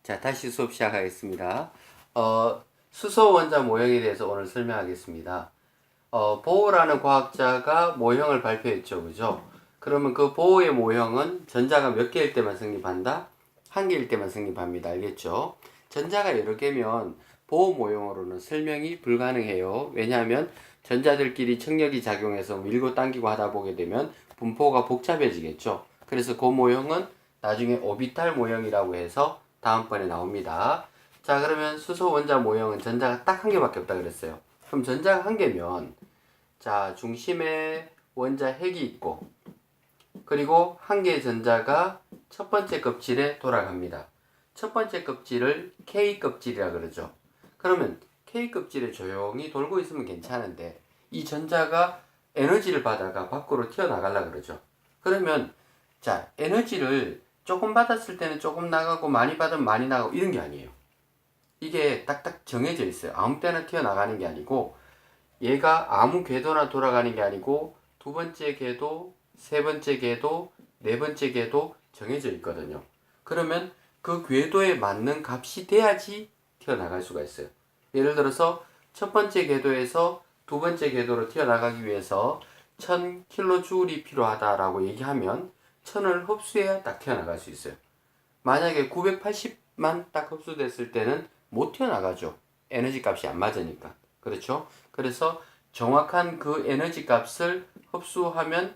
자, 다시 수업 시작하겠습니다. 수소 원자 모형에 대해서 오늘 설명하겠습니다. 보어라는 과학자가 모형을 발표했죠, 그죠? 그러면 그 보어의 모형은 전자가 몇 개일 때만 성립한다? 한 개일 때만 성립합니다. 알겠죠? 전자가 여러 개면 보어 모형으로는 설명이 불가능해요. 왜냐하면 전자들끼리 청력이 작용해서 밀고 당기고 하다 보게 되면 분포가 복잡해지겠죠. 그래서 그 모형은 나중에 오비탈 모형이라고 해서 다음번에 나옵니다. 자, 그러면 수소 원자 모형은 전자가 딱 한 개밖에 없다 그랬어요. 그럼 전자가 한 개면, 자, 중심에 원자 핵이 있고, 그리고 한 개의 전자가 첫 번째 껍질에 돌아갑니다. 첫 번째 껍질을 K 껍질이라 그러죠. 그러면 K 껍질에 조용히 돌고 있으면 괜찮은데, 이 전자가 에너지를 받아가 밖으로 튀어나가려 그러죠. 그러면, 자, 에너지를 조금 받았을 때는 조금 나가고 많이 받으면 많이 나가고 이런 게 아니에요. 이게 딱딱 정해져 있어요. 아무 때나 튀어나가는 게 아니고 얘가 아무 궤도나 돌아가는 게 아니고 두 번째 궤도, 세 번째 궤도, 네 번째 궤도 정해져 있거든요. 그러면 그 궤도에 맞는 값이 돼야지 튀어나갈 수가 있어요. 예를 들어서 첫 번째 궤도에서 두 번째 궤도로 튀어나가기 위해서 1000kJ이 필요하다라고 얘기하면 1000을 흡수해야 딱 튀어나갈 수 있어요. 만약에 980만 딱 흡수됐을 때는 못 튀어나가죠. 에너지 값이 안 맞으니까. 그렇죠? 그래서 정확한 그 에너지 값을 흡수하면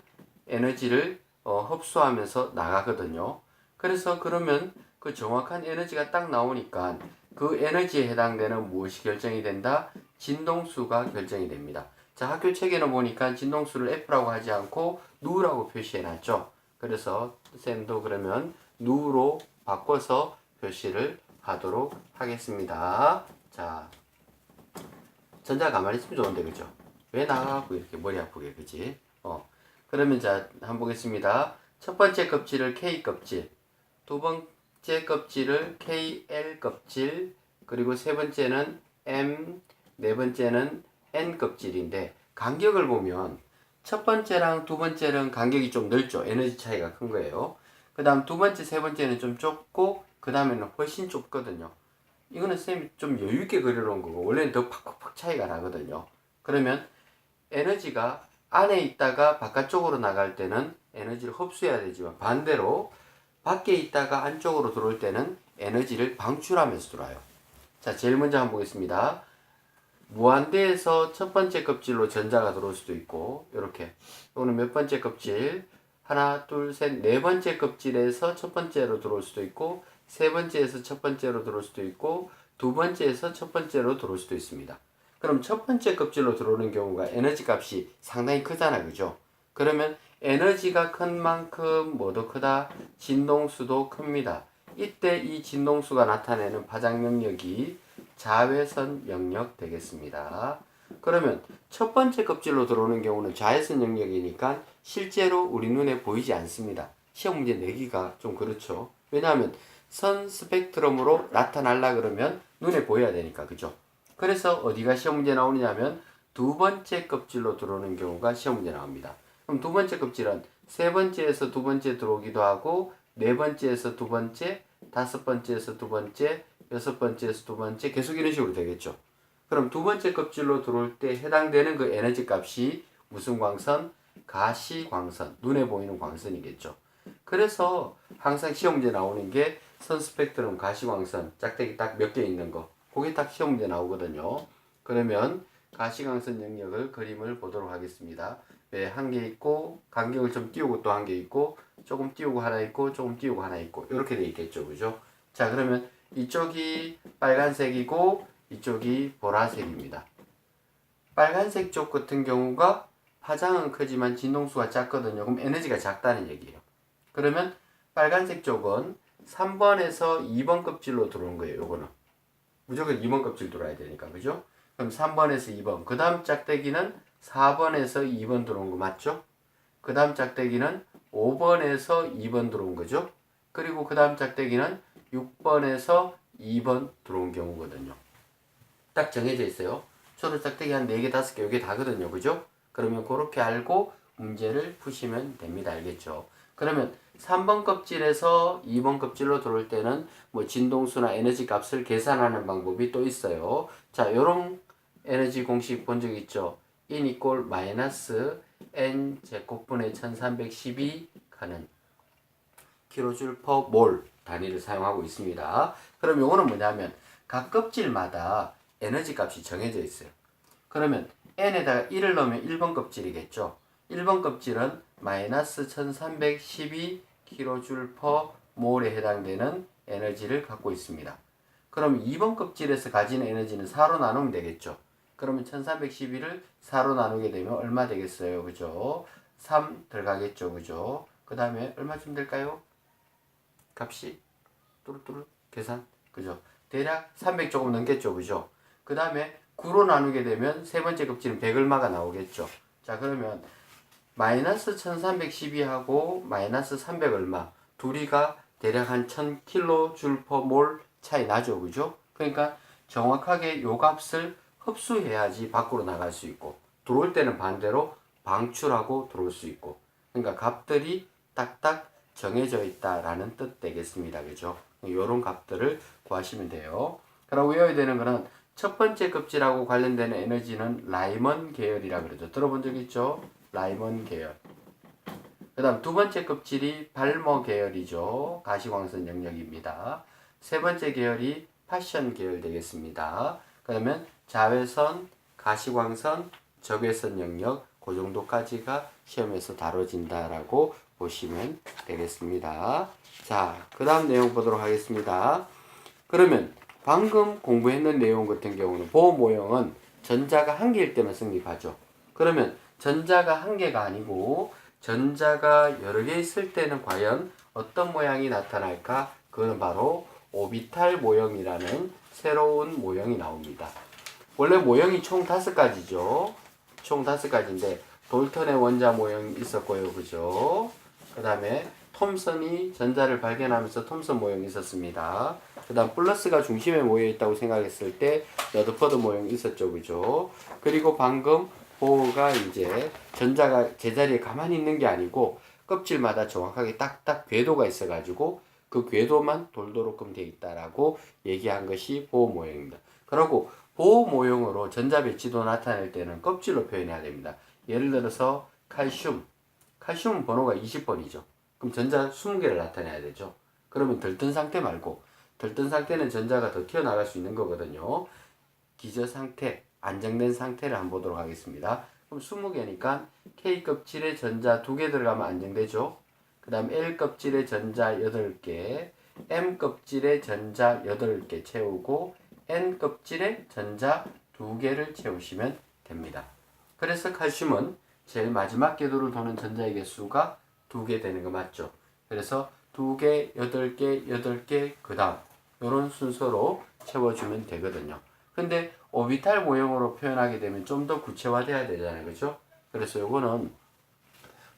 에너지를 흡수하면서 나가거든요. 그래서 그러면 그 정확한 에너지가 딱 나오니까 그 에너지에 해당되는 무엇이 결정이 된다? 진동수가 결정이 됩니다. 자, 학교 책에는 보니까 진동수를 F라고 하지 않고 누라고 표시해 놨죠. 그래서 쌤도 그러면 누로 바꿔서 표시를 하도록 하겠습니다. 자, 전자 가만히 있으면 좋은데, 그죠? 왜 나가고 이렇게 머리 아프게, 그지? 그러면 자, 한번 보겠습니다. 첫 번째 껍질을 K 껍질, 두 번째 껍질을 KL 껍질, 그리고 세 번째는 M, 네 번째는 N 껍질인데, 간격을 보면 첫 번째랑 두 번째는 간격이 좀 넓죠. 에너지 차이가 큰 거예요. 그 다음 두 번째, 세 번째는 좀 좁고, 그 다음에는 훨씬 좁거든요. 이거는 쌤이 좀 여유있게 그려놓은 거고, 원래는 더 팍팍팍 차이가 나거든요. 그러면 에너지가 안에 있다가 바깥쪽으로 나갈 때는 에너지를 흡수해야 되지만, 반대로 밖에 있다가 안쪽으로 들어올 때는 에너지를 방출하면서 들어와요. 자, 제일 먼저 한번 보겠습니다. 무한대에서 첫 번째 껍질로 전자가 들어올 수도 있고, 이렇게. 또는 몇 번째 껍질, 하나, 둘, 셋, 네 번째 껍질에서 첫 번째로 들어올 수도 있고, 세 번째에서 첫 번째로 들어올 수도 있고, 두 번째에서 첫 번째로 들어올 수도 있습니다. 그럼 첫 번째 껍질로 들어오는 경우가 에너지 값이 상당히 크잖아, 그죠? 그러면 에너지가 큰 만큼 뭐도 크다? 진동수도 큽니다. 이때 이 진동수가 나타내는 파장 영역이 자외선 영역 되겠습니다. 그러면 첫 번째 껍질로 들어오는 경우는 자외선 영역이니까 실제로 우리 눈에 보이지 않습니다. 시험 문제 내기가 좀 그렇죠. 왜냐하면 선 스펙트럼으로 나타날라 그러면 눈에 보여야 되니까, 그죠? 그래서 어디가 시험 문제 나오느냐면 두 번째 껍질로 들어오는 경우가 시험 문제 나옵니다. 그럼 두 번째 껍질은 세 번째에서 두 번째 들어오기도 하고, 네 번째에서 두 번째, 다섯 번째에서 두 번째, 여섯 번째에서 두 번째, 계속 이런 식으로 되겠죠. 그럼 두 번째 껍질로 들어올 때 해당되는 그 에너지 값이 무슨 광선? 가시광선, 눈에 보이는 광선이겠죠. 그래서 항상 시험 문제 나오는 게 선 스펙트럼 가시광선, 짝대기 딱 몇 개 있는 거, 그게 딱 시험 문제 나오거든요. 그러면 가시광선 영역을 그림을 보도록 하겠습니다. 네, 한 개 있고, 간격을 좀 띄우고 또 한 개 있고, 조금 띄우고 하나 있고, 조금 띄우고 하나 있고, 이렇게 돼 있겠죠, 그죠? 자, 그러면 이쪽이 빨간색이고, 이쪽이 보라색입니다. 빨간색 쪽 같은 경우가 파장은 크지만 진동수가 작거든요. 그럼 에너지가 작다는 얘기예요. 그러면 빨간색 쪽은 3번에서 2번 껍질로 들어온 거예요, 요거는. 무조건 2번 껍질 들어와야 되니까, 그죠? 그럼 3번에서 2번. 그 다음 짝대기는 4번에서 2번 들어온 거 맞죠? 그 다음 짝대기는 5번에서 2번 들어온 거죠? 그리고 그 다음 짝대기는 6번에서 2번 들어온 경우거든요. 딱 정해져 있어요. 초록 짝대기 한 4개, 5개, 여기 다거든요. 그죠? 그러면 그렇게 알고 문제를 푸시면 됩니다. 알겠죠? 그러면 3번 껍질에서 2번 껍질로 들어올 때는 뭐 진동수나 에너지 값을 계산하는 방법이 또 있어요. 자, 요런 에너지 공식 본 적 있죠? in equal 마이너스 n 제곱분의 1312 가는 킬로줄 퍼 몰 단위를 사용하고 있습니다. 그럼 요거는 뭐냐면 각 껍질마다 에너지 값이 정해져 있어요. 그러면 n에다가 1을 넣으면 1번 껍질이겠죠. 1번 껍질은 마이너스 1312 킬로줄 퍼 몰에 해당되는 에너지를 갖고 있습니다. 그럼 2번 껍질에서 가진 에너지는 4로 나누면 되겠죠. 그러면 1312를 4로 나누게 되면 얼마 되겠어요? 그죠? 3 들어가겠죠. 그죠? 그 다음에 얼마쯤 될까요? 값이 뚜루뚜루 계산. 그죠? 대략 300 조금 넘겠죠. 그죠? 그 다음에 9로 나누게 되면 세 번째 껍질은 100 얼마가 나오겠죠. 자, 그러면 마이너스 1312하고 마이너스 300 얼마 둘이가 대략 한 1000kJ per 몰 차이 나죠. 그죠? 그러니까 정확하게 요 값을 흡수해야지 밖으로 나갈 수 있고 들어올 때는 반대로 방출하고 들어올 수 있고 그러니까 값들이 딱딱 정해져 있다라는 뜻 되겠습니다. 그죠? 요런 값들을 구하시면 돼요. 그럼 외워야 되는 거는 첫 번째 껍질하고 관련되는 에너지는 라이먼 계열이라 그러죠. 들어본 적 있죠? 라이먼 계열. 그 다음 두 번째 껍질이 발머 계열이죠. 가시광선 영역입니다. 세 번째 계열이 파션 계열 되겠습니다. 그러면 자외선, 가시광선, 적외선 영역 그 정도까지가 시험에서 다뤄진다라고 보시면 되겠습니다. 자, 그 다음 내용 보도록 하겠습니다. 그러면 방금 공부했는 내용 같은 경우는 보호 모형은 전자가 한 개일 때만 성립하죠. 그러면 전자가 한 개가 아니고 전자가 여러 개 있을 때는 과연 어떤 모양이 나타날까? 그거는 바로 오비탈 모형이라는 새로운 모형이 나옵니다. 원래 모형이 총 5가지죠. 총 5가지인데 돌턴의 원자 모형이 있었고요. 그죠? 그 다음에 톰슨이 전자를 발견하면서 톰슨 모형이 있었습니다. 그 다음 플러스가 중심에 모여 있다고 생각했을 때 러더퍼드 모형이 있었죠. 그죠? 그리고 방금 보호가 이제 전자가 제자리에 가만히 있는 게 아니고 껍질마다 정확하게 딱딱 궤도가 있어가지고 그 궤도만 돌도록끔 되어 있다라고 얘기한 것이 보호 모형입니다. 그리고 보호 모형으로 전자 배치도 나타낼 때는 껍질로 표현해야 됩니다. 예를 들어서 칼슘은 번호가 20번이죠. 그럼 전자 20개를 나타내야 되죠. 그러면 들뜬 상태 말고 들뜬 상태는 전자가 더 튀어나갈 수 있는 거거든요. 기저 상태, 안정된 상태를 한번 보도록 하겠습니다. 그럼 20개니까 K 껍질에 전자 2개 들어가면 안정되죠. 그 다음 L 껍질에 전자 8개, M 껍질에 전자 8개 채우고 N 껍질에 전자 2개를 채우시면 됩니다. 그래서 칼슘은 제일 마지막 궤도를 도는 전자의 개수가 2개 되는 거 맞죠? 그래서 2개, 8개, 8개, 그 다음 이런 순서로 채워주면 되거든요. 근데 오비탈 모형으로 표현하게 되면 좀 더 구체화돼야 되잖아요. 그죠? 그래서 이거는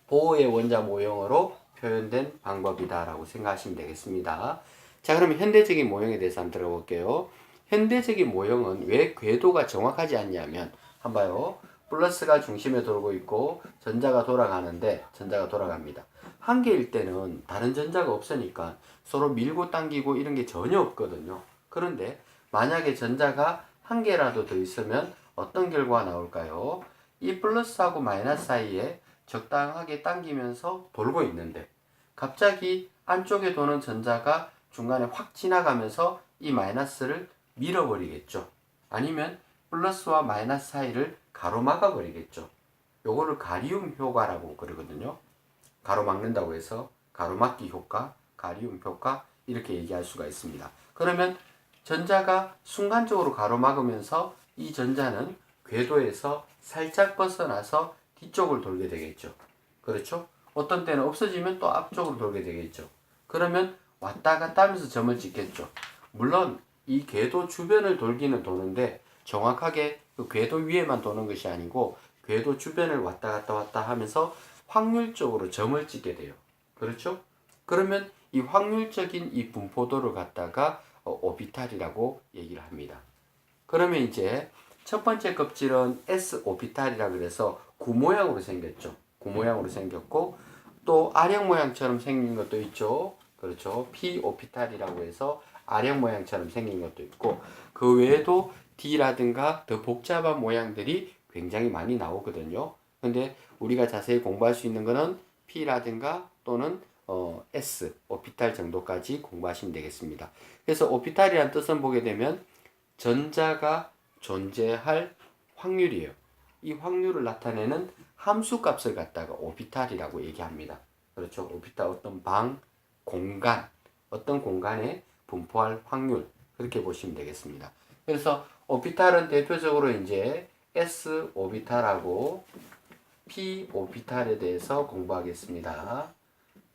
보호의 원자 모형으로 표현된 방법이다라고 생각하시면 되겠습니다. 자, 그러면 현대적인 모형에 대해서 한번 들어볼게요. 현대적인 모형은 왜 궤도가 정확하지 않냐면 한번 봐요. 플러스가 중심에 돌고 있고 전자가 돌아갑니다. 한 개일 때는 다른 전자가 없으니까 서로 밀고 당기고 이런 게 전혀 없거든요. 그런데 만약에 전자가 한 개라도 더 있으면 어떤 결과가 나올까요? 이 플러스하고 마이너스 사이에 적당하게 당기면서 돌고 있는데 갑자기 안쪽에 도는 전자가 중간에 확 지나가면서 이 마이너스를 밀어버리겠죠. 아니면 플러스와 마이너스 사이를 가로막아 버리겠죠. 요거를 가리움 효과라고 그러거든요. 가로막는다고 해서 가로막기 효과, 가리움 효과 이렇게 얘기할 수가 있습니다. 그러면 전자가 순간적으로 가로막으면서 이 전자는 궤도에서 살짝 벗어나서 뒤쪽을 돌게 되겠죠. 그렇죠? 어떤 때는 없어지면 또 앞쪽으로 돌게 되겠죠. 그러면 왔다 갔다 하면서 점을 찍겠죠. 물론 이 궤도 주변을 돌기는 도는데 정확하게 그 궤도 위에만 도는 것이 아니고 궤도 주변을 왔다 갔다 하면서 확률적으로 점을 찍게 돼요. 그렇죠? 그러면 이 확률적인 이 분포도를 갖다가 오비탈이라고 얘기를 합니다. 그러면 이제 첫 번째 껍질은 S 오비탈이라 그래서 구 모양으로 생겼죠. 구 모양으로 생겼고 또 R형 모양처럼 생긴 것도 있죠. 그렇죠. p 오피탈이라고 해서 R형 모양처럼 생긴 것도 있고, 그 외에도 D라든가 더 복잡한 모양들이 굉장히 많이 나오거든요. 근데 우리가 자세히 공부할 수 있는 거는 P라든가 또는 S 오피탈 정도까지 공부하시면 되겠습니다. 그래서 오피탈이란 뜻은 보게 되면 전자가 존재할 확률이에요. 이 확률을 나타내는 함수 값을 갖다가 오피탈이라고 얘기합니다. 그렇죠. 오피탈 어떤 공간, 어떤 공간에 분포할 확률, 그렇게 보시면 되겠습니다. 그래서 오피탈은 대표적으로 이제 S 오비탈하고 P 오비탈에 대해서 공부하겠습니다.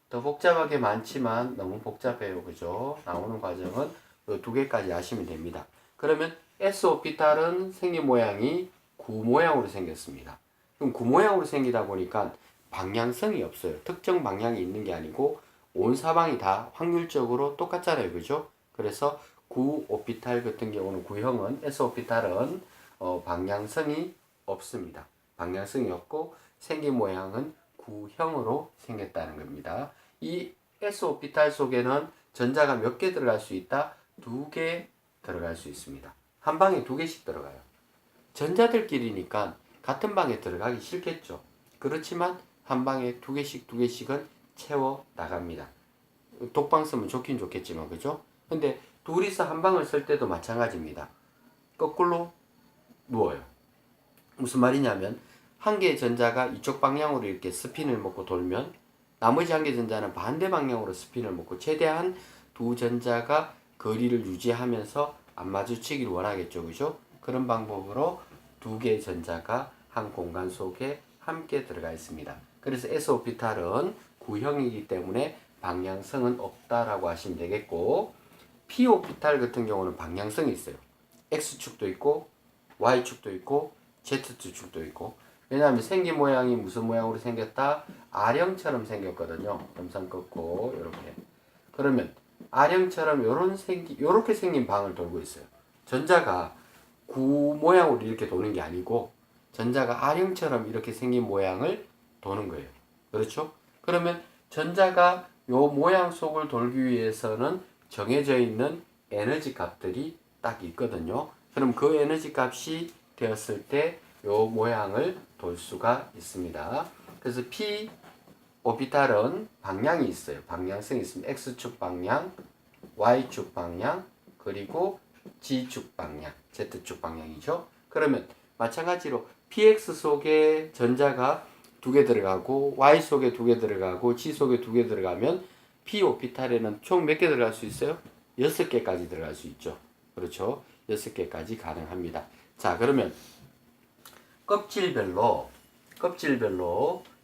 더 복잡하게 많지만 너무 복잡해요. 그죠? 나오는 과정은 이 두 개까지 아시면 됩니다. 그러면 S 오비탈은 생긴 모양이 구 모양으로 생겼습니다. 그럼 구 모양으로 생기다 보니까 방향성이 없어요. 특정 방향이 있는 게 아니고 온 사방이 다 확률적으로 똑같잖아요. 그죠? 그래서 구 오피탈 같은 경우는 구형은 S 오피탈은 방향성이 없습니다. 방향성이 없고 생긴 모양은 구형으로 생겼다는 겁니다. 이 S 오피탈 속에는 전자가 몇 개 들어갈 수 있다? 2개 들어갈 수 있습니다. 한 방에 2개씩 들어가요. 전자들끼리니까 같은 방에 들어가기 싫겠죠. 그렇지만 한 방에 2개씩은 채워 나갑니다. 독방 쓰면 좋긴 좋겠지만, 그죠? 근데 둘이서 한 방을 쓸 때도 마찬가지입니다. 거꾸로 누워요. 무슨 말이냐면 한 개의 전자가 이쪽 방향으로 이렇게 스핀을 먹고 돌면 나머지 한 개의 전자는 반대 방향으로 스핀을 먹고 최대한 두 전자가 거리를 유지하면서 안 마주치기를 원하겠죠. 그죠? 그런 방법으로 두 개의 전자가 한 공간 속에 함께 들어가 있습니다. 그래서 S 오피탈은 구형이기 때문에 방향성은 없다라고 하시면 되겠고, P 오피탈 같은 경우는 방향성이 있어요. X축도 있고 Y축도 있고 Z축도 있고. 왜냐하면 생긴 모양이 무슨 모양으로 생겼다? R형처럼 생겼거든요. 점선 꺾고 이렇게. 그러면 R형처럼 요렇게 생긴 방을 돌고 있어요. 전자가 구 모양으로 이렇게 도는 게 아니고 전자가 R형처럼 이렇게 생긴 모양을 도는 거예요. 그렇죠? 그러면 전자가 요 모양 속을 돌기 위해서는 정해져 있는 에너지 값들이 딱 있거든요. 그럼 그 에너지 값이 되었을 때 요 모양을 돌 수가 있습니다. 그래서 P 오비탈은 방향이 있어요. 방향성이 있습니다. X축 방향, Y축 방향, 그리고 G축 방향, Z축 방향이죠. 그러면 마찬가지로 PX 속에 전자가 2개 들어가고 Y 속에 2개 들어가고 G 속에 2개 들어가면 P 오비탈에는 총 몇 개 들어갈 수 있어요? 6개까지 들어갈 수 있죠. 그렇죠? 6개까지 가능합니다. 자, 그러면 껍질별로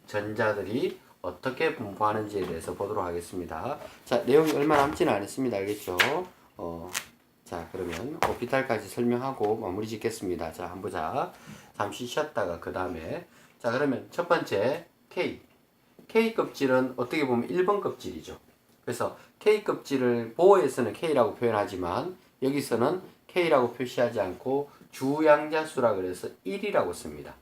전자들이 어떻게 분포하는지에 대해서 보도록 하겠습니다. 자, 내용이 얼마 남지는 않았습니다. 알겠죠? 자, 그러면 오피탈까지 설명하고 마무리 짓겠습니다. 자, 한번 보자. 잠시 쉬었다가 그 다음에. 자, 그러면 첫 번째 K. K 껍질은 어떻게 보면 1번 껍질이죠. 그래서 K 껍질을 보호에서는 K라고 표현하지만 여기서는 K라고 표시하지 않고 주양자수라 그래서 1이라고 씁니다.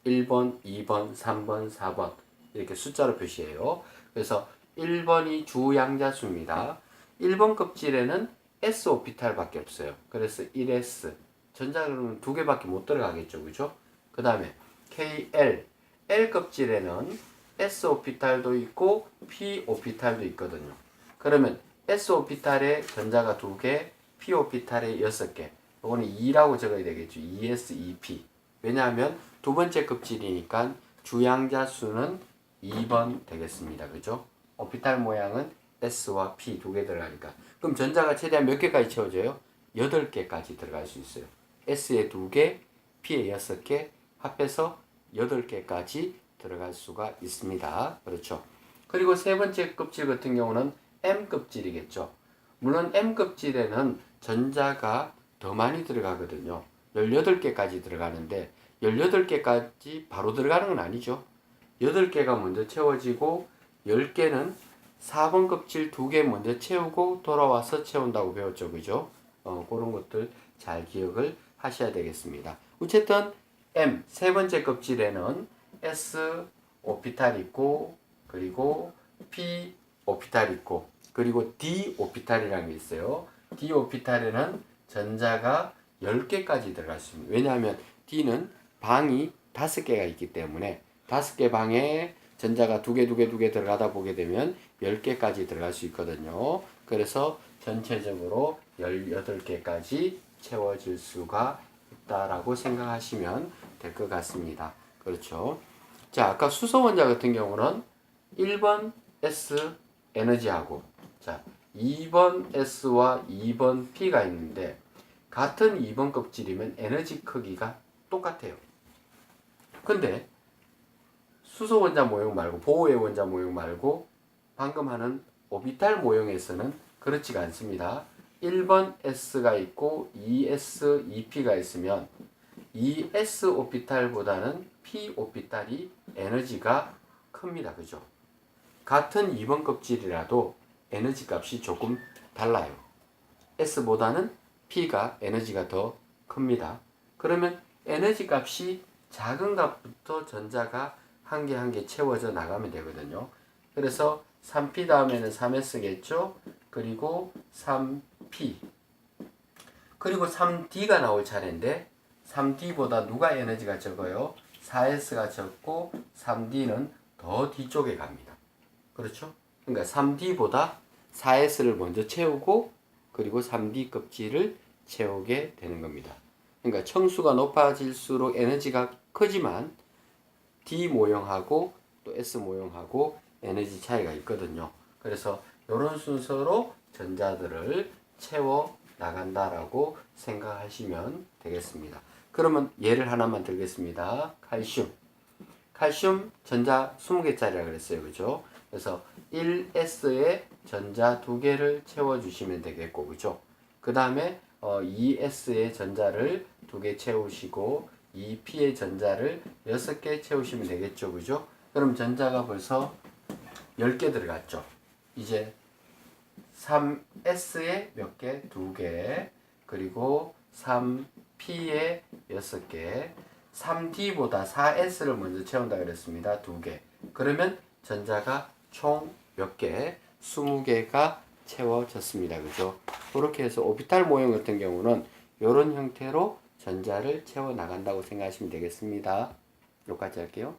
1번, 2번, 3번, 4번 이렇게 숫자로 표시해요. 그래서 1번이 주양자수입니다. 1번 껍질에는 S 오피탈밖에 없어요. 그래서 1S 전자는 2개밖에 못 들어가겠죠. 그죠? 그 다음에 KL L 껍질에는 S 오피탈도 있고 P 오피탈도 있거든요. 그러면 S 오피탈에 전자가 2개, P 오피탈에 6개. 이거는 2라고 적어야 되겠죠. 2S, 2P. 왜냐하면 두 번째 껍질이니까 주양자 수는 2번 되겠습니다. 그죠? 오피탈 모양은 S와 P 2개 들어가니까. 그럼 전자가 최대한 몇 개까지 채워져요? 8개까지 들어갈 수 있어요. S에 2개, P에 6개, 합해서 8개까지 들어갈 수가 있습니다. 그렇죠? 그리고 세 번째 껍질 같은 경우는 M 껍질이겠죠. 물론 M 껍질에는 전자가 더 많이 들어가거든요. 18개까지 들어가는데 18개까지 바로 들어가는 건 아니죠. 8개가 먼저 채워지고 10개는 4번 껍질 2개 먼저 채우고 돌아와서 채운다고 배웠죠. 그죠? 그런 것들 잘 기억을 하셔야 되겠습니다. 어쨌든 M 세 번째 껍질에는 S 오피탈 있고 그리고 p 오피탈 있고, 그리고 d 오피탈이라는 게 있어요. d 오피탈에는 전자가 10개까지 들어갈 수 있습니다. 왜냐하면 d는 방이 5개가 있기 때문에 5개 방에 전자가 2개 들어가다 보게 되면 10개까지 들어갈 수 있거든요. 그래서 전체적으로 18개까지 채워질 수가 있다라고 생각하시면 될 것 같습니다. 그렇죠. 자, 아까 수소 원자 같은 경우는 1번 S 에너지하고, 자, 2번 S와 2번 P가 있는데 같은 2번 껍질이면 에너지 크기가 똑같아요. 근데 수소 원자 모형 말고, 보호의 원자 모형 말고 방금 하는 오비탈 모형에서는 그렇지가 않습니다. 1번 S가 있고 2S, 2P가 있으면 2S 오피탈보다는 P 오피탈이 에너지가 큽니다. 그죠? 같은 2번 껍질이라도 에너지 값이 조금 달라요. S보다는 P가 에너지가 더 큽니다. 그러면 에너지 값이 작은 값부터 전자가 한 개 한 개 채워져 나가면 되거든요. 그래서 3P 다음에는 3S겠죠? 그리고 3P. 그리고 3D가 나올 차례인데 3D보다 누가 에너지가 적어요? 4S가 적고 3D는 더 뒤쪽에 갑니다. 그렇죠? 그러니까 3D보다 4S를 먼저 채우고 그리고 3D 껍질을 채우게 되는 겁니다. 그러니까 청수가 높아질수록 에너지가 크지만 D 모형하고 또 S 모형하고 에너지 차이가 있거든요. 그래서 이런 순서로 전자들을 채워 나간다라고 생각하시면 되겠습니다. 그러면 예를 하나만 들겠습니다. 칼슘. 칼슘 전자 20개짜리라 그랬어요. 그죠? 그래서 1S에 전자 2개를 채워주시면 되겠고, 그죠? 그 다음에 2S의 전자를 2개 채우시고 2P의 전자를 6개 채우시면 되겠죠. 그죠? 그럼 전자가 벌써 10개 들어갔죠. 이제 3S에 몇 개? 2개. 그리고 3P에 6개. 3D보다 4S를 먼저 채운다 그랬습니다. 2개. 그러면 전자가 총 몇 개? 20개가 채워졌습니다. 그죠? 그렇게 해서 오비탈 모형 같은 경우는 이런 형태로 전자를 채워 나간다고 생각하시면 되겠습니다. 여기까지 할게요.